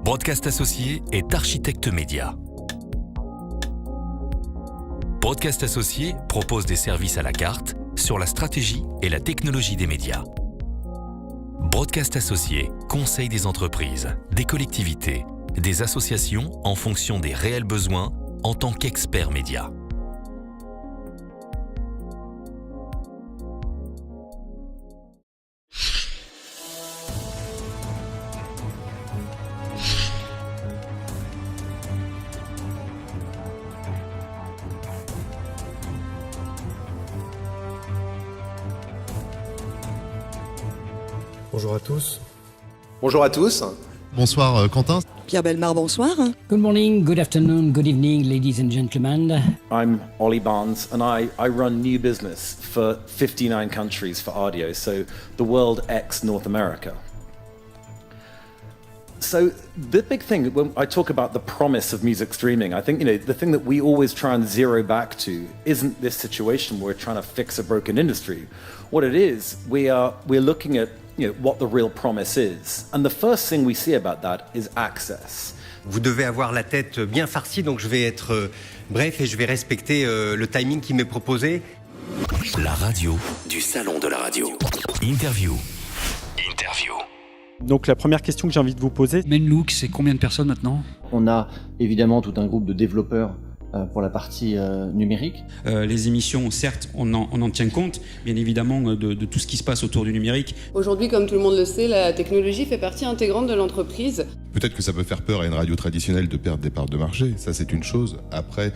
Broadcast Associé est architecte média. Broadcast Associé propose des services à la carte sur la stratégie et la technologie des médias. Broadcast Associé conseille des entreprises, des collectivités, des associations en fonction des réels besoins en tant qu'expert média. Bonjour à tous. Bonjour à tous. Bonsoir Quentin. Pierre Bellemare, bonsoir. Good morning, good afternoon, good evening, ladies and gentlemen. I'm Ollie Barnes and I run new business for 59 countries for Ardio, so the world ex North America. So the big thing, when I talk about the promise of music streaming, I think, the thing that we always try and zero back to isn't this situation where we're trying to fix a broken industry. What it is, we're looking at what the real promise is. And the first thing we see about that is access. Vous devez avoir la tête bien farcie, donc je vais être bref et je vais respecter le timing qui m'est proposé. La radio du salon de la radio. Interview. Donc la première question que j'ai envie de vous poser. Menlook, c'est combien de personnes maintenant ? On a évidemment tout un groupe de développeurs pour la partie numérique. Les émissions, certes, on en tient compte, bien évidemment, de tout ce qui se passe autour du numérique. Aujourd'hui, comme tout le monde le sait, la technologie fait partie intégrante de l'entreprise. Peut-être que ça peut faire peur à une radio traditionnelle de perdre des parts de marché, ça c'est une chose. Après,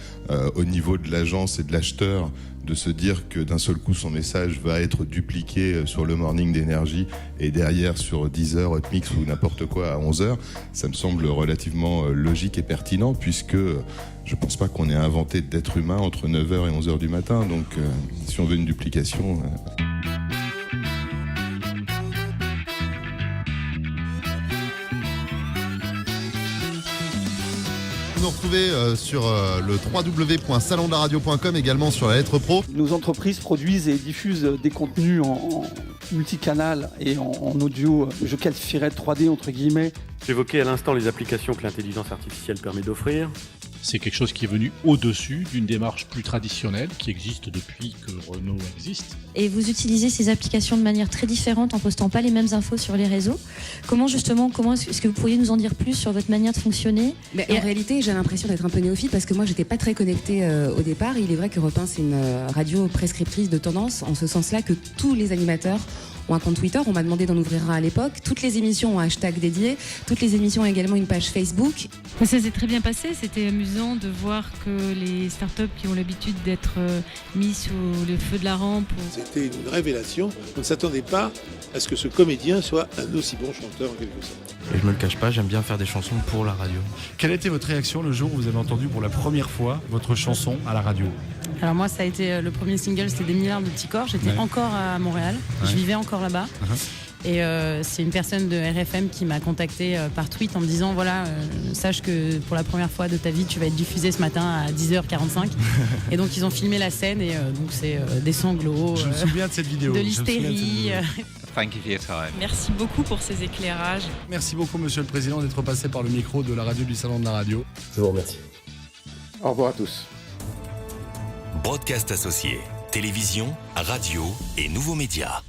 au niveau de l'agence et de l'acheteur, de se dire que d'un seul coup son message va être dupliqué sur le morning d'énergie et derrière sur 10h, Hotmix ou n'importe quoi à 11h, ça me semble relativement logique et pertinent puisque je pense pas qu'on ait inventé d'être humain entre 9h et 11h du matin, donc si on veut une duplication... Vous nous retrouvez sur le www.salondelaradio.com, également sur la lettre pro. Nos entreprises produisent et diffusent des contenus en multicanal et en audio, je qualifierais de 3D entre guillemets. J'évoquais à l'instant les applications que l'intelligence artificielle permet d'offrir. C'est quelque chose qui est venu au-dessus d'une démarche plus traditionnelle qui existe depuis que Renault existe. Et vous utilisez ces applications de manière très différente en postant pas les mêmes infos sur les réseaux. Comment est-ce que vous pourriez nous en dire plus sur votre manière de fonctionner ? En réalité, j'ai l'impression d'être un peu néophyte parce que moi, j'étais pas très connectée au départ. Il est vrai qu'Europe 1, c'est une radio prescriptrice de tendance, en ce sens-là que tous les animateurs ont un compte Twitter, on m'a demandé d'en ouvrir un à l'époque. Toutes les émissions ont un hashtag dédié, toutes les émissions ont également une page Facebook. Ça s'est très bien passé, c'était amusant de voir que les startups qui ont l'habitude d'être mis sous le feu de la rampe... C'était une révélation, on ne s'attendait pas à ce que ce comédien soit un aussi bon chanteur en quelque sorte. Et je me le cache pas, j'aime bien faire des chansons pour la radio. Quelle était votre réaction le jour où vous avez entendu pour la première fois votre chanson à la radio ? Alors moi, ça a été le premier single, c'était Des milliards de petits corps. J'étais encore à Montréal, je vivais encore là-bas. Et c'est une personne de RFM qui m'a contacté par tweet en me disant voilà, sache que pour la première fois de ta vie, tu vas être diffusé ce matin à 10h45. Et donc ils ont filmé la scène et donc c'est des sanglots. Je me souviens de cette vidéo. De l'hystérie. Thank you for your time. Merci beaucoup pour ces éclairages. Merci beaucoup, Monsieur le Président, d'être passé par le micro de la radio du Salon de la Radio. Je vous remercie. Au revoir à tous. Broadcast Associé, télévision, radio et nouveaux médias.